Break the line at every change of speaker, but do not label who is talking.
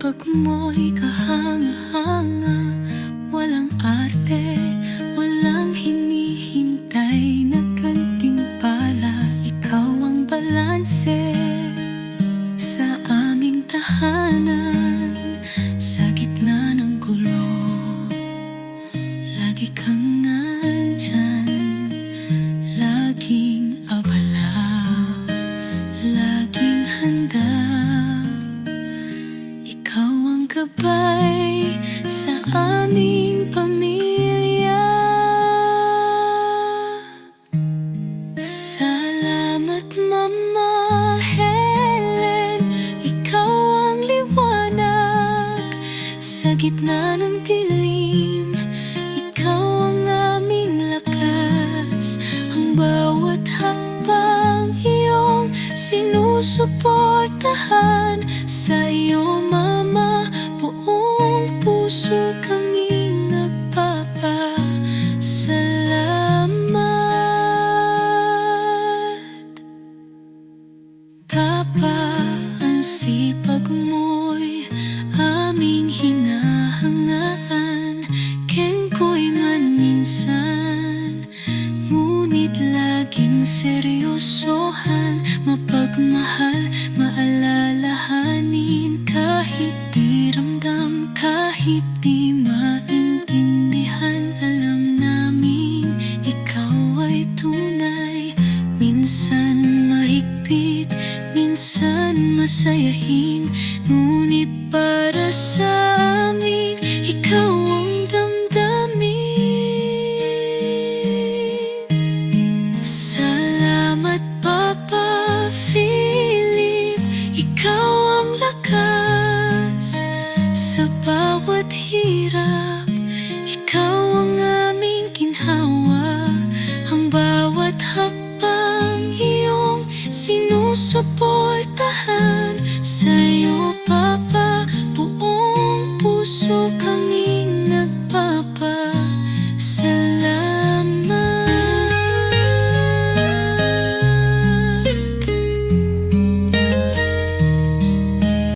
sipag mo'y kahanga-hanga, walang arte, walang hinihintay na gantimpala. Ikaw ang balanse sa aming tahanan, sa gitna ng gulo. Lagi kang nandyan, laging abala, laging handa. Ikaw ang gabay sa aming pamilya. Salamat Mama Helen, ikaw ang liwanag sa gitna ng dilim. Ikaw ang aming lakas, ang bawat hakbang iyong sinusuportahan. Sa iyo Mama, buong puso kaming nagpapasalamat. Papa, ang sipag mo'y aming hinahangaan. Kengko'y man minsan, ngunit laging seryosohan. Mapagmahal, maalalahanin, kahit di ramdam, kahit di maintindihan. Alam naming ikaw ay tunay, minsan mahigpit, minsan masayahin, ngunit para sa